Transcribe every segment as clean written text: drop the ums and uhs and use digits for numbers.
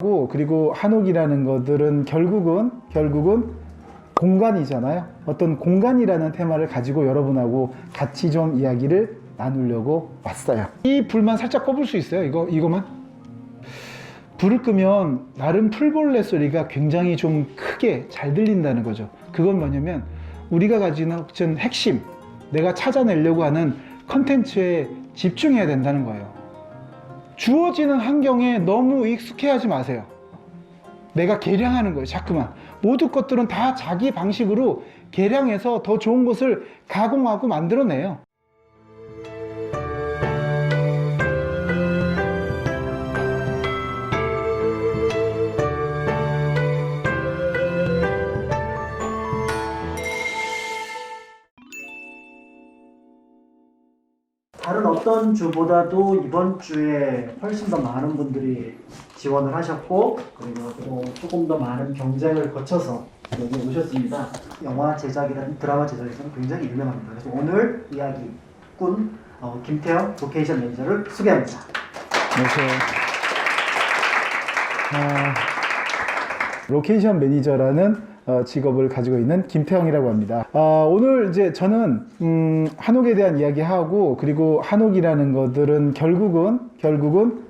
그리고 한옥이라는 것들은 결국은 공간이잖아요. 어떤 공간이라는 테마를 가지고 여러분하고 같이 좀 이야기를 나누려고 왔어요. 이 불만 살짝 꺼볼 수 있어요? 이거만? 불을 끄면 나름 풀벌레 소리가 굉장히 좀 크게 잘 들린다는 거죠. 그건 뭐냐면 우리가 가지는 핵심, 내가 찾아내려고 하는 컨텐츠에 집중해야 된다는 거예요. 주어지는 환경에 너무 익숙해하지 마세요. 내가 계량하는 거예요. 자꾸만 모든 것들은 다 자기 방식으로 계량해서 더 좋은 것을 가공하고 만들어내요. 다른 어떤 주보다도 이번 주에 훨씬 더 많은 분들이 지원을 하셨고, 그리고 또 조금 더 많은 경쟁을 거쳐서 여기 오셨습니다. 영화 제작이라든 드라마 제작에서는 굉장히 유명합니다. 그래서 오늘 이야기꾼 김태형 로케이션 매니저를 소개합니다. 안녕하세요. 로케이션 매니저라는 직업을 가지고 있는 김태형이라고 합니다. 오늘 이제 저는 한옥에 대한 이야기하고, 그리고 한옥이라는 것들은 결국은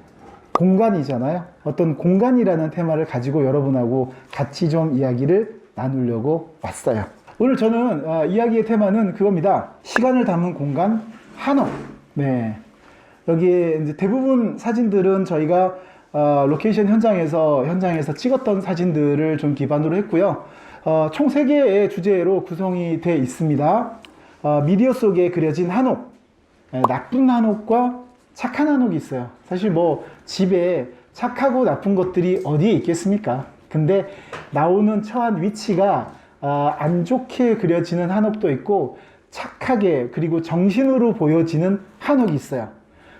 공간이잖아요. 어떤 공간이라는 테마를 가지고 여러분하고 같이 좀 이야기를 나누려고 왔어요. 오늘 저는 이야기의 테마는 그겁니다. 시간을 담은 공간, 한옥. 네. 여기에 이제 대부분 사진들은 저희가 로케이션 현장에서 찍었던 사진들을 좀 기반으로 했고요. 총 3개의 주제로 구성이 되어 있습니다. 미디어 속에 그려진 한옥, 나쁜 한옥과 착한 한옥이 있어요. 사실 뭐 집에 착하고 나쁜 것들이 어디에 있겠습니까? 근데 나오는 처한 위치가 안 좋게 그려지는 한옥도 있고, 착하게 그리고 정신으로 보여지는 한옥이 있어요.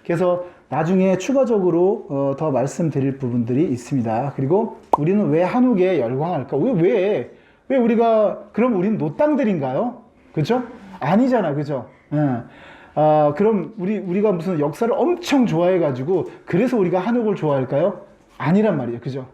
그래서 나중에 추가적으로 더 말씀드릴 부분들이 있습니다. 그리고 우리는 왜 한옥에 열광할까? 왜 우리가, 그럼 우리는 노땅들인가요? 그죠? 아니잖아, 그죠? 그럼 우리가 무슨 역사를 엄청 좋아해가지고 그래서 우리가 한옥을 좋아할까요? 아니란 말이에요, 그죠?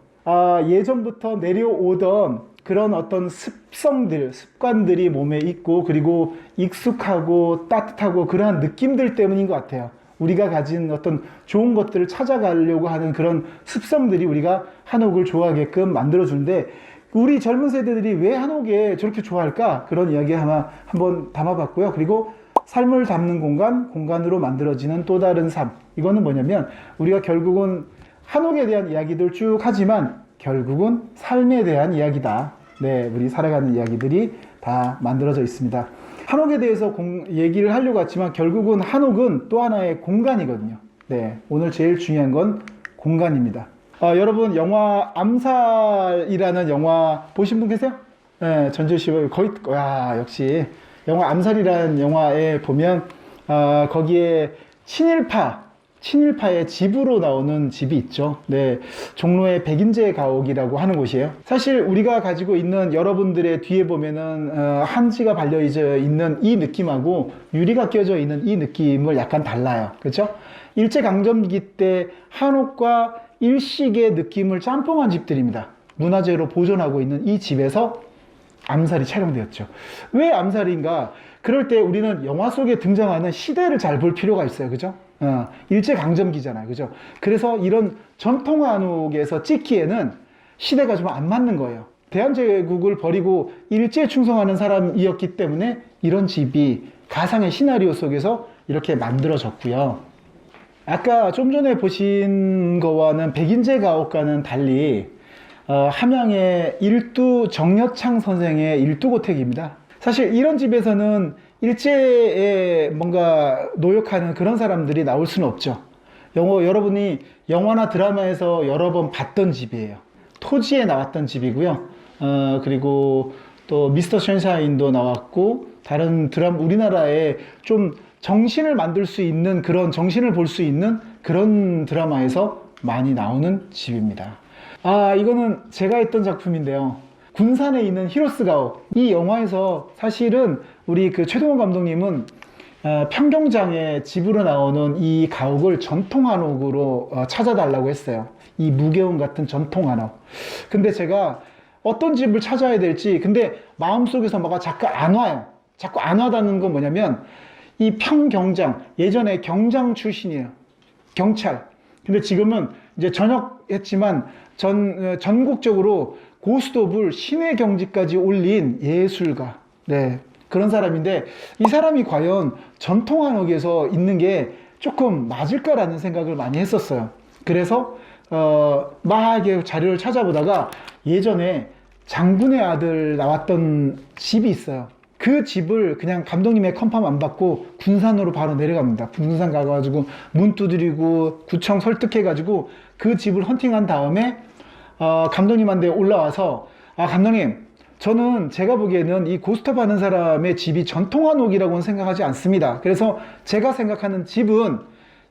예전부터 내려오던 그런 어떤 습관들이 몸에 있고, 그리고 익숙하고 따뜻하고 그러한 느낌들 때문인 것 같아요. 우리가 가진 어떤 좋은 것들을 찾아가려고 하는 그런 습성들이 우리가 한옥을 좋아하게끔 만들어주는데, 우리 젊은 세대들이 왜 한옥에 저렇게 좋아할까? 그런 이야기 한번 담아봤고요. 그리고 삶을 담는 공간으로 만들어지는 또 다른 삶. 이거는 뭐냐면 우리가 결국은 한옥에 대한 이야기들 쭉 하지만 결국은 삶에 대한 이야기다. 네, 우리 살아가는 이야기들이 다 만들어져 있습니다. 한옥에 대해서 얘기를 하려고 했지만 결국은 한옥은 또 하나의 공간이거든요. 네, 오늘 제일 중요한 건 공간입니다. 여러분, 영화 암살이라는 영화 보신 분 계세요? 네, 전지현 씨 거의, 역시 영화 암살이라는 영화에 보면 거기에 친일파의 집으로 나오는 집이 있죠. 네, 종로의 백인제 가옥이라고 하는 곳이에요. 사실 우리가 가지고 있는, 여러분들의 뒤에 보면은 한지가 발려 있는 이 느낌하고 유리가 껴져 있는 이 느낌을 약간 달라요. 그렇죠? 일제강점기 때 한옥과 일식의 느낌을 짬뽕한 집들입니다. 문화재로 보존하고 있는 이 집에서 암살이 촬영되었죠. 왜 암살인가? 그럴 때 우리는 영화 속에 등장하는 시대를 잘 볼 필요가 있어요. 그죠? 일제강점기잖아요. 그죠? 그래서 이런 전통 한옥에서 찍기에는 시대가 좀 안 맞는 거예요. 대한제국을 버리고 일제에 충성하는 사람이었기 때문에 이런 집이 가상의 시나리오 속에서 이렇게 만들어졌고요. 아까 좀 전에 보신 거와는 백인제 가옥과는 달리 함양의 일두 정여창 선생의 일두고택입니다. 사실 이런 집에서는 일제에 뭔가 노역하는 그런 사람들이 나올 수는 없죠. 여러분이 영화나 드라마에서 여러 번 봤던 집이에요. 토지에 나왔던 집이고요. 그리고 또 미스터 션샤인도 나왔고, 다른 드라마, 우리나라에 좀 정신을 만들 수 있는, 그런 정신을 볼 수 있는 그런 드라마에서 많이 나오는 집입니다. 이거는 제가 했던 작품인데요. 군산에 있는 히로스 가옥. 이 영화에서 사실은 우리 그 최동원 감독님은 평경장의 집으로 나오는 이 가옥을 전통 한옥으로 찾아달라고 했어요. 이 무게운 같은 전통 한옥. 근데 제가 어떤 집을 찾아야 될지, 근데 마음속에서 뭐가 자꾸 안 와요. 자꾸 안 와닿는 건 뭐냐면, 이 평경장, 예전에 경장 출신이에요. 경찰. 근데 지금은 이제 전역했지만 전국적으로 고스톱을 신의 경지까지 올린 예술가. 네. 그런 사람인데 이 사람이 과연 전통 한옥에서 있는 게 조금 맞을까라는 생각을 많이 했었어요. 그래서 막 이렇게 자료를 찾아보다가 예전에 장군의 아들 나왔던 집이 있어요. 그 집을 그냥 감독님의 컨펌 안 받고 군산으로 바로 내려갑니다. 군산 가가지고 문 두드리고 구청 설득해가지고 그 집을 헌팅한 다음에 감독님한테 올라와서 감독님, 저는 제가 보기에는 이 고스톱 하는 사람의 집이 전통 한옥이라고는 생각하지 않습니다. 그래서 제가 생각하는 집은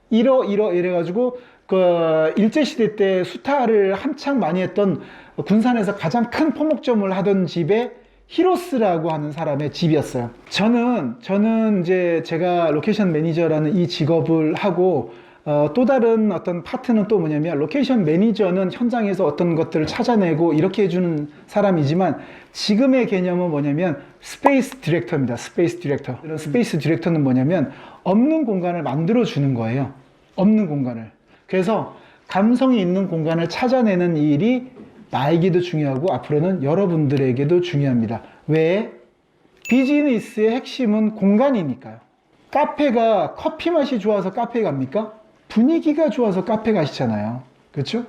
이래가지고 그 일제시대 때 수탈을 한창 많이 했던 군산에서 가장 큰 포목점을 하던 집에 히로스라고 하는 사람의 집이었어요. 저는 이제 제가 로케이션 매니저라는 이 직업을 하고 또 다른 어떤 파트는 또 뭐냐면 로케이션 매니저는 현장에서 어떤 것들을 찾아내고 이렇게 해주는 사람이지만 지금의 개념은 뭐냐면 스페이스 디렉터입니다. 스페이스 디렉터. 이런 스페이스 디렉터는 뭐냐면 없는 공간을 만들어 주는 거예요. 없는 공간을. 그래서 감성이 있는 공간을 찾아내는 일이 나에게도 중요하고 앞으로는 여러분들에게도 중요합니다. 왜? 비즈니스의 핵심은 공간이니까요. 카페가 커피 맛이 좋아서 카페에 갑니까? 분위기가 좋아서 카페 가시잖아요. 그렇죠?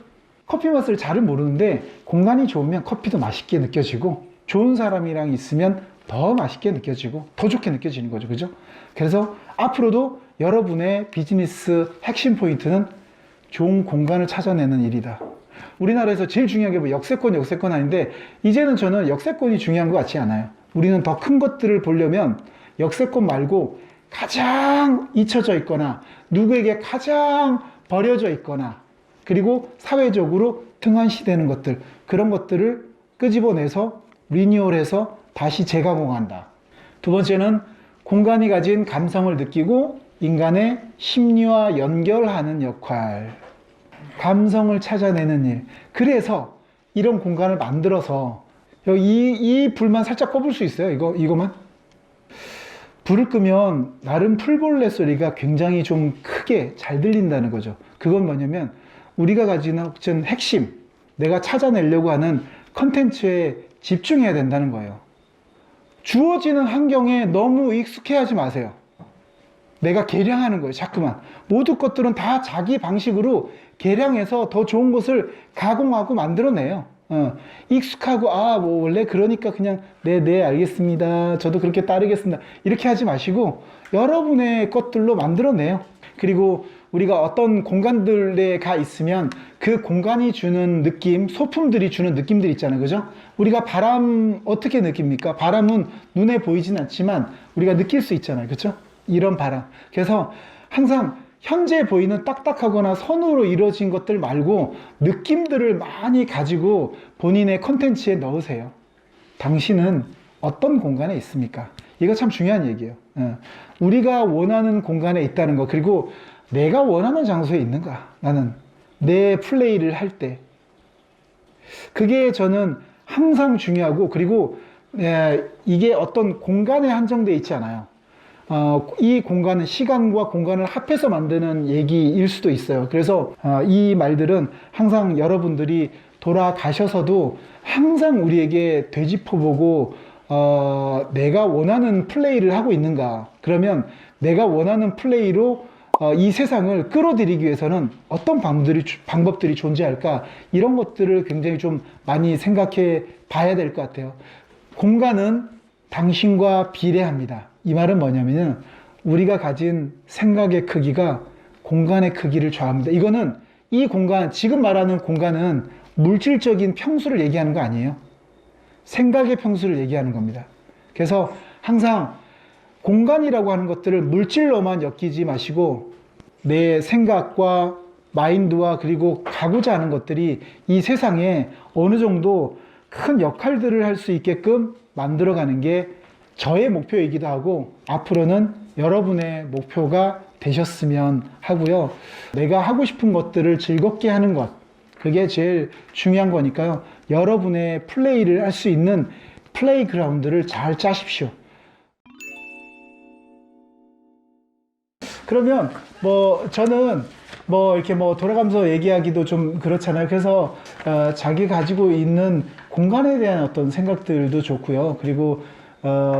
커피 맛을 잘은 모르는데 공간이 좋으면 커피도 맛있게 느껴지고 좋은 사람이랑 있으면 더 맛있게 느껴지고 더 좋게 느껴지는 거죠. 그죠? 그래서 앞으로도 여러분의 비즈니스 핵심 포인트는 좋은 공간을 찾아내는 일이다. 우리나라에서 제일 중요한 게 뭐 역세권 아닌데 이제는 저는 역세권이 중요한 것 같지 않아요. 우리는 더 큰 것들을 보려면 역세권 말고 가장 잊혀져 있거나 누구에게 가장 버려져 있거나 그리고 사회적으로 등한시되는 것들, 그런 것들을 끄집어내서 리뉴얼해서 다시 재가공한다. 두 번째는 공간이 가진 감성을 느끼고 인간의 심리와 연결하는 역할. 감성을 찾아내는 일. 그래서 이런 공간을 만들어서 이 불만 살짝 꺼볼 수 있어요? 이거만? 불을 끄면 나름 풀벌레 소리가 굉장히 좀 크게 잘 들린다는 거죠. 그건 뭐냐면 우리가 가지는 핵심, 내가 찾아내려고 하는 컨텐츠에 집중해야 된다는 거예요. 주어지는 환경에 너무 익숙해하지 마세요. 내가 계량하는 거예요. 자꾸만. 모든 것들은 다 자기 방식으로 계량해서 더 좋은 것을 가공하고 만들어내요. 익숙하고 뭐 원래 그러니까 그냥 네 알겠습니다. 저도 그렇게 따르겠습니다. 이렇게 하지 마시고 여러분의 것들로 만들어내요. 그리고 우리가 어떤 공간들에 가 있으면 그 공간이 주는 느낌, 소품들이 주는 느낌들 있잖아요. 그죠? 우리가 바람 어떻게 느낍니까? 바람은 눈에 보이진 않지만 우리가 느낄 수 있잖아요. 그죠? 이런 바람. 그래서 항상 현재 보이는 딱딱하거나 선으로 이루어진 것들 말고 느낌들을 많이 가지고 본인의 컨텐츠에 넣으세요. 당신은 어떤 공간에 있습니까? 이거 참 중요한 얘기예요. 우리가 원하는 공간에 있다는 거, 그리고 내가 원하는 장소에 있는가? 나는 내 플레이를 할 때. 그게 저는 항상 중요하고, 그리고 이게 어떤 공간에 한정되어 있지 않아요. 이 공간은 시간과 공간을 합해서 만드는 얘기일 수도 있어요. 그래서 이 말들은 항상 여러분들이 돌아가셔서도 항상 우리에게 되짚어보고 내가 원하는 플레이를 하고 있는가. 그러면 내가 원하는 플레이로 이 세상을 끌어들이기 위해서는 어떤 방법들이 존재할까. 이런 것들을 굉장히 좀 많이 생각해 봐야 될 것 같아요. 공간은 당신과 비례합니다. 이 말은 뭐냐면은 우리가 가진 생각의 크기가 공간의 크기를 좌우합니다. 이거는 이 공간, 지금 말하는 공간은 물질적인 평수를 얘기하는 거 아니에요. 생각의 평수를 얘기하는 겁니다. 그래서 항상 공간이라고 하는 것들을 물질로만 엮이지 마시고 내 생각과 마인드와 그리고 가고자 하는 것들이 이 세상에 어느 정도 큰 역할들을 할 수 있게끔 만들어가는 게 저의 목표이기도 하고 앞으로는 여러분의 목표가 되셨으면 하고요. 내가 하고 싶은 것들을 즐겁게 하는 것, 그게 제일 중요한 거니까요. 여러분의 플레이를 할 수 있는 플레이그라운드를 잘 짜십시오. 그러면 뭐 저는 뭐 이렇게 뭐 돌아가면서 얘기하기도 좀 그렇잖아요. 그래서 자기 가지고 있는 공간에 대한 어떤 생각들도 좋고요. 그리고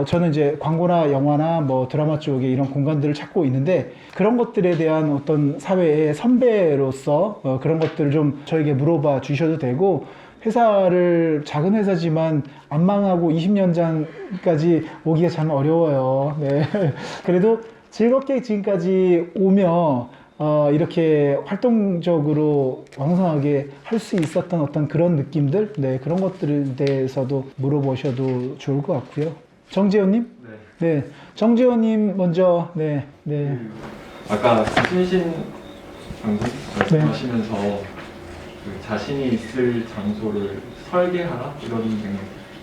저는 이제 광고나 영화나 뭐 드라마 쪽에 이런 공간들을 찾고 있는데 그런 것들에 대한 어떤 사회의 선배로서 그런 것들을 좀 저에게 물어봐 주셔도 되고, 회사를 작은 회사지만 안 망하고 20년 전까지 오기가 참 어려워요. 네. 그래도 즐겁게 지금까지 오며 이렇게 활동적으로 왕성하게 할 수 있었던 어떤 그런 느낌들, 네, 그런 것들에 대해서도 물어보셔도 좋을 것 같고요. 정재현님? 네. 네, 정재현님 먼저. 네, 네. 아까 신신 방송 말씀하시면서 그 자신이 있을 장소를 설계하라 이런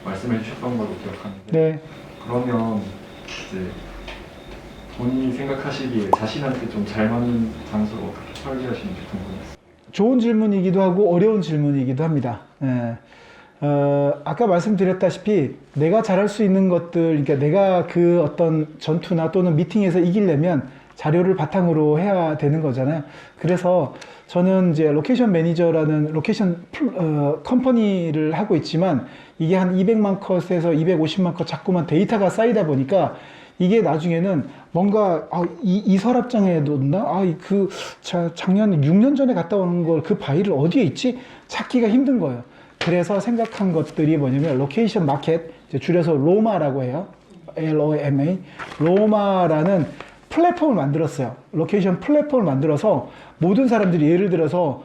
말씀해 주셨던 걸로 기억하는데, 네. 그러면 이제 본인이 생각하시기에 자신한테 좀 잘 맞는 장소를 어떻게 설계하시는지 궁금했어요. 좋은 질문이기도 하고 어려운 질문이기도 합니다. 예. 아까 말씀드렸다시피 내가 잘할 수 있는 것들, 그러니까 내가 그 어떤 전투나 또는 미팅에서 이기려면 자료를 바탕으로 해야 되는 거잖아요. 그래서 저는 이제 로케이션 매니저라는 로케이션 컴퍼니를 하고 있지만 이게 한 200만 컷에서 250만 컷 자꾸만 데이터가 쌓이다 보니까 이게 나중에는 뭔가 이 서랍장에 뒀나? 작년 6년 전에 갔다 오는 걸 그 파일을 어디에 있지? 찾기가 힘든 거예요. 그래서 생각한 것들이 뭐냐면 로케이션 마켓, 줄여서 로마라고 해요. LOMA. 로마라는 플랫폼을 만들었어요. 로케이션 플랫폼을 만들어서 모든 사람들이 예를 들어서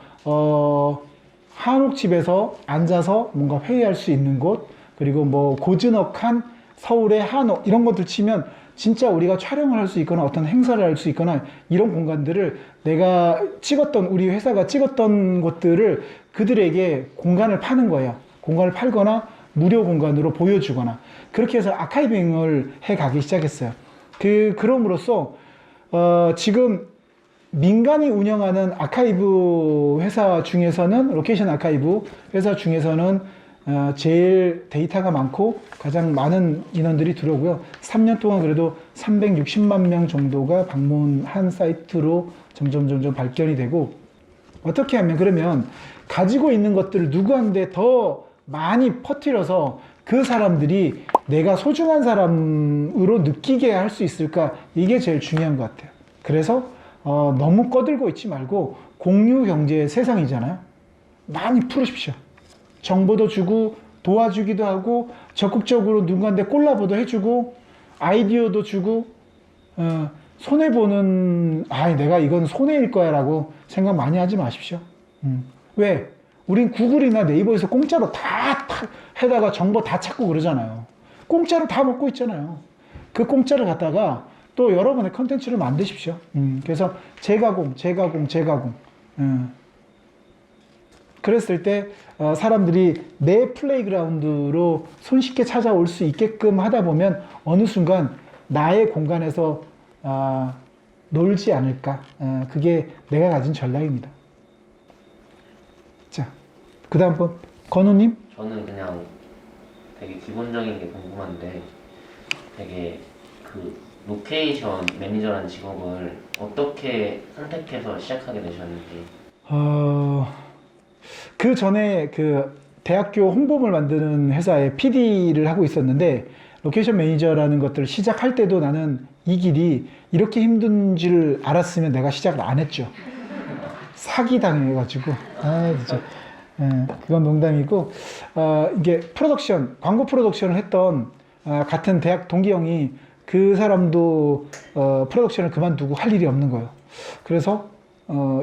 한옥집에서 앉아서 뭔가 회의할 수 있는 곳, 그리고 뭐 고즈넉한 서울의 한옥 이런 것들 치면 진짜 우리가 촬영을 할 수 있거나 어떤 행사를 할 수 있거나 이런 공간들을 내가 찍었던, 우리 회사가 찍었던 것들을 그들에게 공간을 파는 거예요. 공간을 팔거나 무료 공간으로 보여주거나 그렇게 해서 아카이빙을 해 가기 시작했어요. 그럼으로써 지금 민간이 운영하는 아카이브 회사 중에서는, 로케이션 아카이브 회사 중에서는 제일 데이터가 많고 가장 많은 인원들이 들어오고요. 3년 동안 그래도 360만 명 정도가 방문한 사이트로 점점 발견이 되고, 어떻게 하면 그러면 가지고 있는 것들을 누구한테 더 많이 퍼뜨려서 그 사람들이 내가 소중한 사람으로 느끼게 할 수 있을까, 이게 제일 중요한 것 같아요. 그래서 너무 꺼들고 있지 말고, 공유 경제의 세상이잖아요. 많이 풀으십시오. 정보도 주고 도와주기도 하고 적극적으로 누군가한테 콜라보도 해주고 아이디어도 주고, 손해보는 내가 이건 손해일 거야 라고 생각 많이 하지 마십시오. 왜? 우린 구글이나 네이버에서 공짜로 다 해다가 정보 다 찾고 그러잖아요. 공짜로 다 먹고 있잖아요. 그 공짜를 갖다가 또 여러분의 컨텐츠를 만드십시오. 그래서 재가공. 그랬을 때 사람들이 내 플레이그라운드로 손쉽게 찾아올 수 있게끔 하다 보면 어느 순간 나의 공간에서 놀지 않을까. 그게 내가 가진 전략입니다. 자, 그 다음 번 건우님. 저는 그냥 되게 기본적인 게 궁금한데, 되게 그 로케이션 매니저라는 직업을 어떻게 선택해서 시작하게 되셨는지. 그 전에 그 대학교 홍보물 만드는 회사에 PD를 하고 있었는데, 로케이션 매니저라는 것들을 시작할 때도 나는 이 길이 이렇게 힘든 줄 알았으면 내가 시작을 안 했죠. 사기당해가지고. 진짜. 그건 농담이고, 이게 프로덕션, 광고 프로덕션을 했던 같은 대학 동기 형이, 그 사람도 프로덕션을 그만두고 할 일이 없는 거예요. 그래서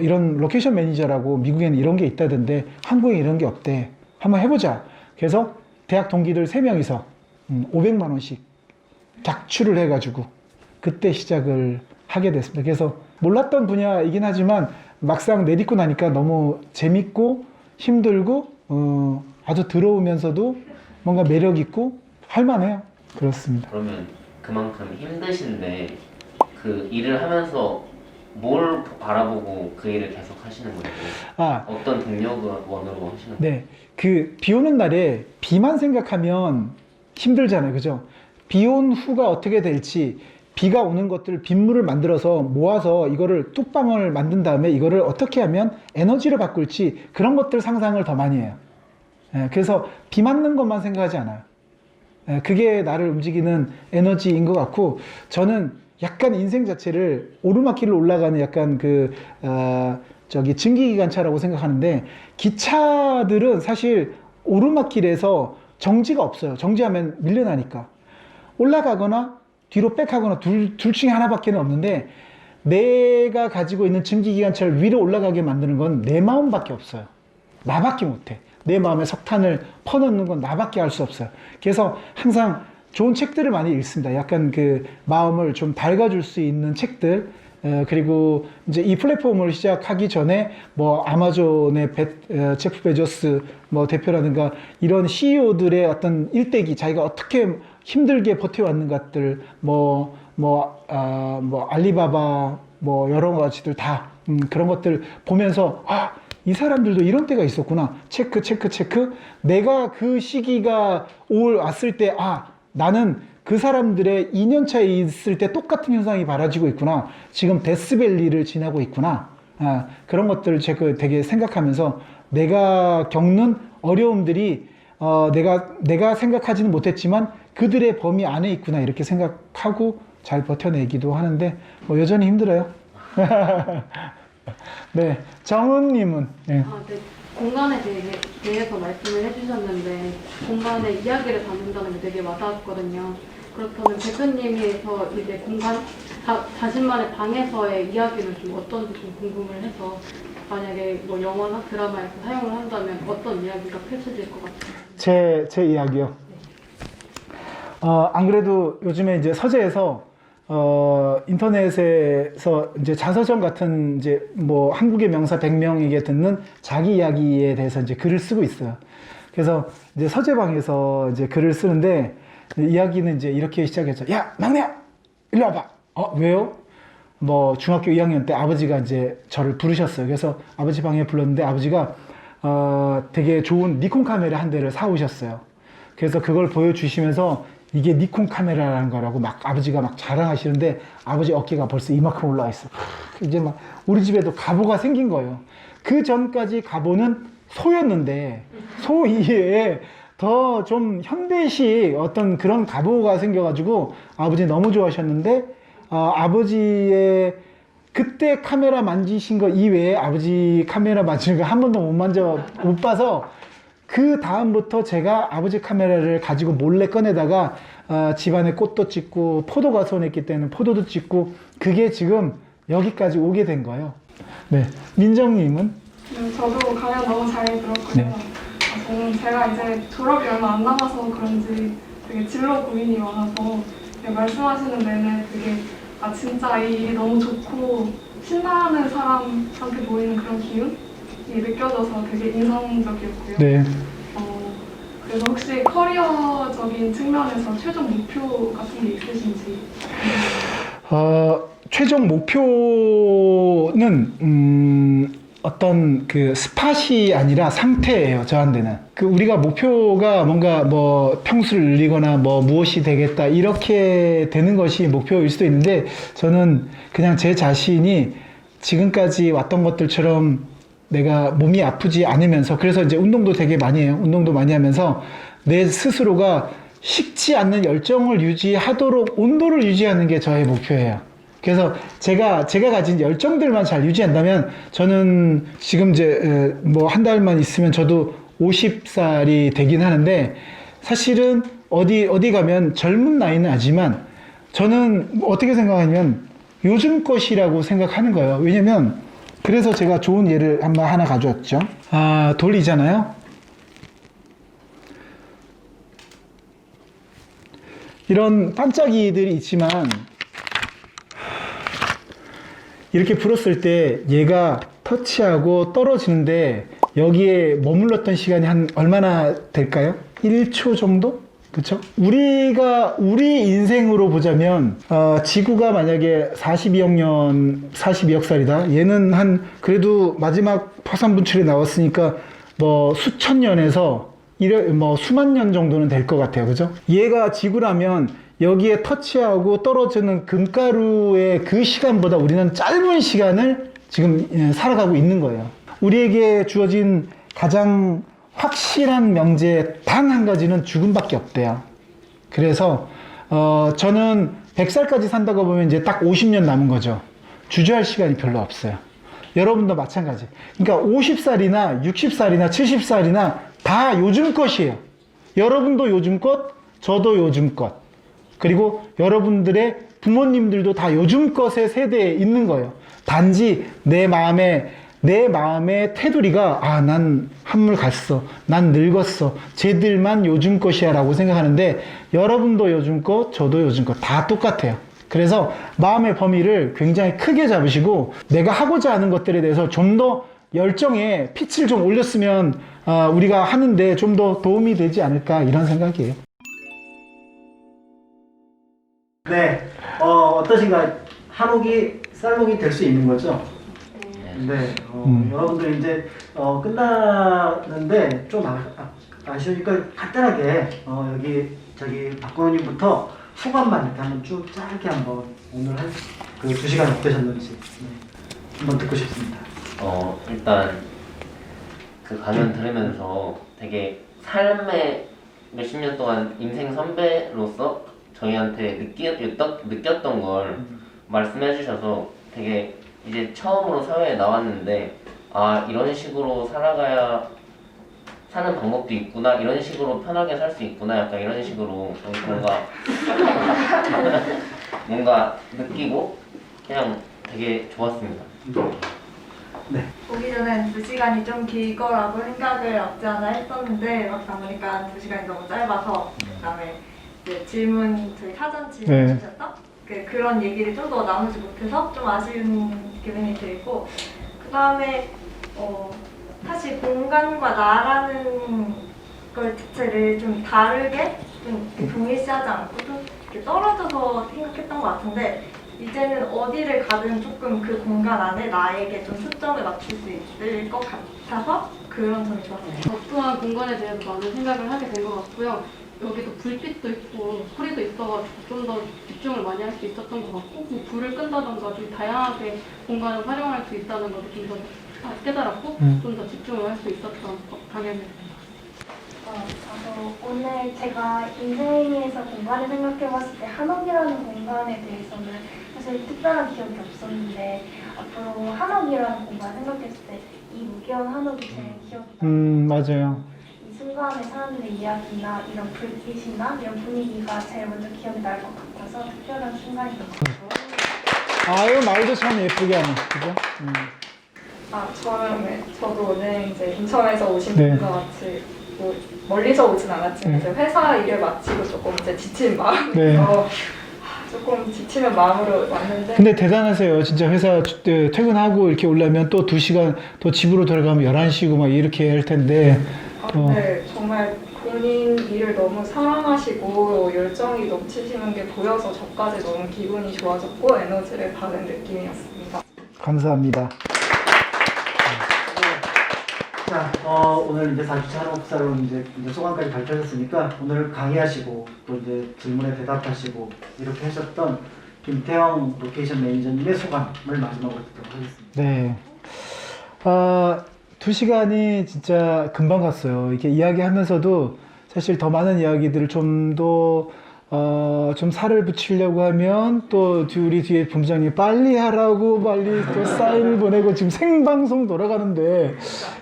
이런 로케이션 매니저라고 미국에는 이런 게 있다던데 한국에 이런 게 없대. 한번 해보자. 그래서 대학 동기들 3명이서 500만 원씩 작출을 해가지고 그때 시작을 하게 됐습니다. 그래서 몰랐던 분야이긴 하지만 막상 내딛고 나니까 너무 재밌고 힘들고 아주 들어오면서도 뭔가 매력 있고 할만해요. 그렇습니다. 그러면 그만큼 힘드신데 그 일을 하면서 뭘 바라보고 그 일을 계속 하시는 건지, 아, 어떤 동력원으로 하시는 건지. 네. 그 비 오는 날에 비만 생각하면 힘들잖아요. 그죠? 비 온 후가 어떻게 될지, 비가 오는 것들, 빗물을 만들어서 모아서 이거를 뚝방을 만든 다음에 이거를 어떻게 하면 에너지로 바꿀지, 그런 것들 상상을 더 많이 해요. 예, 그래서 비 맞는 것만 생각하지 않아요. 예, 그게 나를 움직이는 에너지인 것 같고, 저는 약간 인생 자체를 오르막길을 올라가는 약간 증기기관차라고 생각하는데, 기차들은 사실 오르막길에서 정지가 없어요. 정지하면 밀려나니까. 올라가거나 뒤로 백하거나 둘 중에 하나밖에 없는데, 내가 가지고 있는 증기기관차를 위로 올라가게 만드는 건 내 마음밖에 없어요. 나밖에 못해. 내 마음에 석탄을 퍼넣는 건 나밖에 할 수 없어요. 그래서 항상 좋은 책들을 많이 읽습니다. 약간 그 마음을 좀 밝아줄 수 있는 책들. 그리고 이제 이 플랫폼을 시작하기 전에 뭐 아마존의 제프 베조스 뭐 대표라든가 이런 CEO들의 어떤 일대기, 자기가 어떻게 힘들게 버텨왔는 것들, 알리바바, 뭐 여러 가지들 다, 그런 것들 보면서, 이 사람들도 이런 때가 있었구나. 체크. 내가 그 시기가 왔을 때, 나는 그 사람들의 2년 차에 있을 때 똑같은 현상이 벌어지고 있구나. 지금 데스밸리를 지나고 있구나. 그런 것들을 제가 되게 생각하면서, 내가 겪는 어려움들이 내가 생각하지는 못했지만 그들의 범위 안에 있구나, 이렇게 생각하고 잘 버텨내기도 하는데, 뭐 여전히 힘들어요. 네, 정은님은. 네. 네. 공간에 대해서 말씀을 해주셨는데, 공간의 이야기를 담는다는 게 되게 와닿았거든요. 그렇다면 대표님께서 이제 공간, 자신만의 방에서의 이야기는 좀 어떤지 좀 궁금을 해서, 만약에 뭐 영화나 드라마에서 사용을 한다면 어떤 이야기가 펼쳐질 것 같아요? 제 이야기요. 안 그래도 요즘에 이제 서재에서 인터넷에서 이제 자서전 같은, 이제 뭐 한국의 명사 100명에게 듣는 자기 이야기에 대해서 이제 글을 쓰고 있어요. 그래서 이제 서재방에서 이제 글을 쓰는데, 이야기는 이제 이렇게 시작했죠. 야, 막내야! 일로 와봐! 왜요? 뭐 중학교 2학년 때 아버지가 이제 저를 부르셨어요. 그래서 아버지 방에 불렀는데, 아버지가 되게 좋은 니콘 카메라 한 대를 사오셨어요. 그래서 그걸 보여주시면서 이게 니콘 카메라라는 거라고 막 아버지가 막 자랑하시는데, 아버지 어깨가 벌써 이만큼 올라와 있어. 이제 막 우리 집에도 갑오가 생긴 거예요. 그 전까지 갑오는 소였는데, 소 이외에 더 좀 현대식 어떤 그런 갑오가 생겨가지고 아버지 너무 좋아하셨는데, 아버지의 그때 카메라 만지신 거 이외에 아버지 카메라 만지는 거 한 번도 못 봐서, 그 다음부터 제가 아버지 카메라를 가지고 몰래 꺼내다가 집안에 꽃도 찍고, 포도가 손했기 때문에 포도도 찍고, 그게 지금 여기까지 오게 된 거예요. 네, 민정님은? 저도 강연 너무 잘 들었고요. 네. 저는 제가 이제 졸업이 얼마 안 남아서 그런지 되게 진로 고민이 많아서 말씀하시는 내내 되게 진짜 이 일이 너무 좋고 신나는 사람한테 보이는 그런 기운이 느껴져서 되게 인상적이었고요. 네. 그래서 혹시 커리어적인 측면에서 최종 목표 같은 게 있으신지? 최종 목표는 어떤 그 스팟이 아니라 상태예요. 저한테는. 그 우리가 목표가 뭔가 뭐 평수를 늘리거나 뭐 무엇이 되겠다 이렇게 되는 것이 목표일 수도 있는데, 저는 그냥 제 자신이 지금까지 왔던 것들처럼 내가 몸이 아프지 않으면서, 그래서 이제 운동도 되게 많이 해요. 운동도 많이 하면서 내 스스로가 식지 않는 열정을 유지하도록 온도를 유지하는 게 저의 목표예요. 그래서 제가 가진 열정들만 잘 유지한다면, 저는 지금 이제 뭐 한 달만 있으면 저도 50살이 되긴 하는데, 사실은 어디 가면 젊은 나이는 아니지만, 저는 어떻게 생각하냐면 요즘 것이라고 생각하는 거예요. 왜냐면, 그래서 제가 좋은 예를 하나 가져왔죠. 돌이잖아요. 이런 반짝이들이 있지만, 이렇게 불었을 때 얘가 터치하고 떨어지는데, 여기에 머물렀던 시간이 한 얼마나 될까요? 1초 정도? 그렇죠? 우리 인생으로 보자면 지구가 만약에 42억 살이다. 얘는 한 그래도 마지막 파산 분출에 나왔으니까 뭐 수천 년에서 뭐 수만 년 정도는 될 것 같아요. 그죠? 얘가 지구라면 여기에 터치하고 떨어지는 금가루의 그 시간보다 우리는 짧은 시간을 지금 살아가고 있는 거예요. 우리에게 주어진 가장 확실한 명제 단 한 가지는 죽음밖에 없대요. 그래서 저는 100살까지 산다고 보면 이제 딱 50년 남은 거죠. 주저할 시간이 별로 없어요. 여러분도 마찬가지. 그러니까 50살이나 60살이나 70살이나 다 요즘 것이에요. 여러분도 요즘 것, 저도 요즘 것. 그리고 여러분들의 부모님들도 다 요즘 것의 세대에 있는 거예요. 단지 내 마음의 테두리가 난 한물 갔어. 난 늙었어. 쟤들만 요즘 것이야 라고 생각하는데 여러분도 요즘 것, 저도 요즘 것 다 똑같아요. 그래서 마음의 범위를 굉장히 크게 잡으시고 내가 하고자 하는 것들에 대해서 좀 더 열정에 pitch를 좀 올렸으면 우리가 하는데 좀 더 도움이 되지 않을까 이런 생각이에요. 네, 어떠신가요? 한옥이 쌀목이 될 수 있는 거죠? 네, 여러분들 이제 끝나는데 좀 아쉬우니까 간단하게 저기 박건우님부터 소감만 이렇게 한번 쭉 짧게 한번 오늘 그 2시간 어떠셨는지 한번 듣고 싶습니다. 일단 그 강연 들으면서 되게 삶의 몇십 년 동안 인생 선배로서 저희한테 느꼈던 걸 말씀해 주셔서 되게 이제 처음으로 사회에 나왔는데 이런 식으로 살아가야 사는 방법도 있구나, 이런 식으로 편하게 살 수 있구나, 약간 이런 식으로 뭔가 느끼고 그냥 되게 좋았습니다. 네. 오기 전엔 2시간이 좀 길 거라고 생각을 없지 않아 했었는데 막상 보니까 2시간이 너무 짧아서 그다음에 이제 저희 사전 질문 네. 주셨던 그런 얘기를 좀 더 나누지 못해서 좀 아쉬운 기분이 들고 그다음에 사실 공간과 나라는 걸 자체를 좀 다르게 좀 동일시하지 않고 좀 이렇게 떨어져서 생각했던 것 같은데 이제는 어디를 가든 조금 그 공간 안에 나에게 좀 초점을 맞출 수 있을 것 같아서 그런 점이 좋았어요. 저 또한 공간에 대해서 많은 생각을 하게 된 것 같고요. 여기도 불빛도 있고 소리도 있어가지고 좀 더 집중을 많이 할 수 있었던 것 같고 뭐 불을 끈다던가 좀 다양하게 공간을 활용할 수 있다는 것도 좀 더 깨달았고 좀 더 집중을 할 수 있었던 강연이었습니다. 저도 오늘 제가 인생에서 공간을 생각해봤을 때 한옥이라는 공간에 대해서는 사실 특별한 기억이 없었는데 앞으로 한옥이라는 공간 생각했을 때 이 무기한 한옥이 제일 기억이 나요. 맞아요. 이 순간에 사람들의 이야기나 이런 불빛이나 이런 분위기가 제일 먼저 기억이 날 것 같아서 특별한 순간인 것 같아요. 말도 참 예쁘게 하네. 그죠? 저도 오늘 이제 인천에서 오신 네. 분과 같이 뭐 멀리서 오진 않았지만 이제 회사 일을 마치고 조금 이제 지친 마음에서 네. 조금 지치는 마음으로 왔는데 근데 대단하세요. 진짜 회사 퇴근하고 이렇게 오려면 또 2시간 또 집으로 돌아가면 11시고 막 이렇게 할 텐데. 네, 정말 본인 일을 너무 사랑하시고 열정이 넘치시는 게 보여서 저까지 너무 기분이 좋아졌고 에너지를 받은 느낌이었습니다. 감사합니다. 자, 오늘 이제 4주차 한옥사로 이제 소감까지 발표하셨으니까 오늘 강의하시고 또 이제 질문에 대답하시고 이렇게 하셨던 김태형 로케이션 매니저님의 소감을 마지막으로 듣도록 하겠습니다. 네. 2시간이 진짜 금방 갔어요. 이렇게 이야기하면서도 사실 더 많은 이야기들을 좀 살을 붙이려고 하면 또 우리 뒤에 본부장님 빨리 하라고 빨리 또 사인을 보내고 지금 생방송 돌아가는데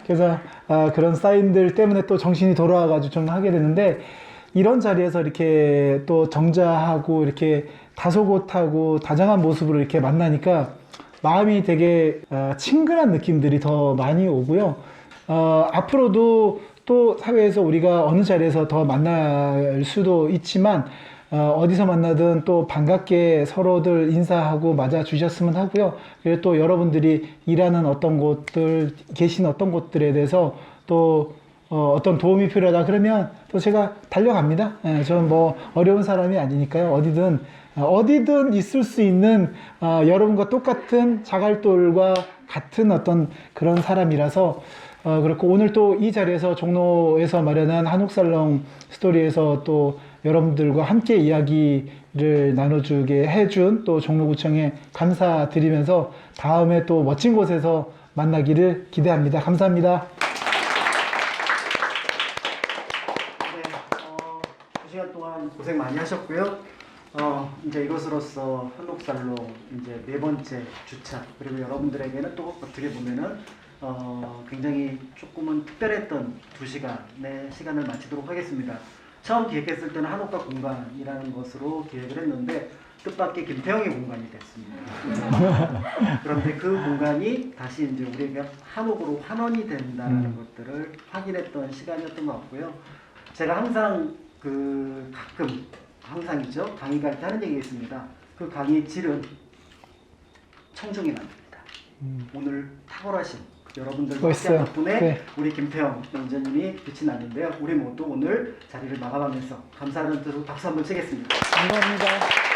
그래서 그런 사인들 때문에 또 정신이 돌아와가지고 좀 하게 되는데 이런 자리에서 이렇게 또 정자하고 이렇게 다소곳하고 다정한 모습으로 이렇게 만나니까 마음이 되게 친근한 느낌들이 더 많이 오고요. 앞으로도 또 사회에서 우리가 어느 자리에서 더 만날 수도 있지만 어디서 만나든 또 반갑게 서로들 인사하고 맞아주셨으면 하고요. 그리고 또 여러분들이 일하는 어떤 곳들, 계신 어떤 곳들에 대해서 또 어떤 도움이 필요하다 그러면 또 제가 달려갑니다. 예, 저는 뭐 어려운 사람이 아니니까요. 어디든 있을 수 있는 여러분과 똑같은 자갈돌과 같은 어떤 그런 사람이라서 그렇고 오늘 또 이 자리에서 종로에서 마련한 한옥살롱 스토리에서 또 여러분들과 함께 이야기를 나눠주게 해준 또 종로구청에 감사드리면서 다음에 또 멋진 곳에서 만나기를 기대합니다. 감사합니다. 네, 2시간 동안 고생 많이 하셨고요. 이제 이것으로써 한옥살롱 이제 4번째 주차, 그리고 여러분들에게는 또 어떻게 보면은 굉장히 조금은 특별했던 2시간의 시간을 마치도록 하겠습니다. 처음 기획했을 때는 한옥과 공간이라는 것으로 기획을 했는데 뜻밖의 김태형의 공간이 됐습니다. 그런데 그 공간이 다시 이제 우리가 한옥으로 환원이 된다는 것들을 확인했던 시간이었던 것 같고요. 제가 항상 가끔 항상이죠. 강의 갈 때 하는 얘기가 있습니다. 그 강의의 질은 청중이 만듭니다. 오늘 탁월하신 여러분들과 함께한 덕분에 네. 우리 김태형 매니저님이 빛이 났는데요. 우리 모두 오늘 자리를 마감하면서 감사하는 뜻으로 박수 한번 치겠습니다. 감사합니다.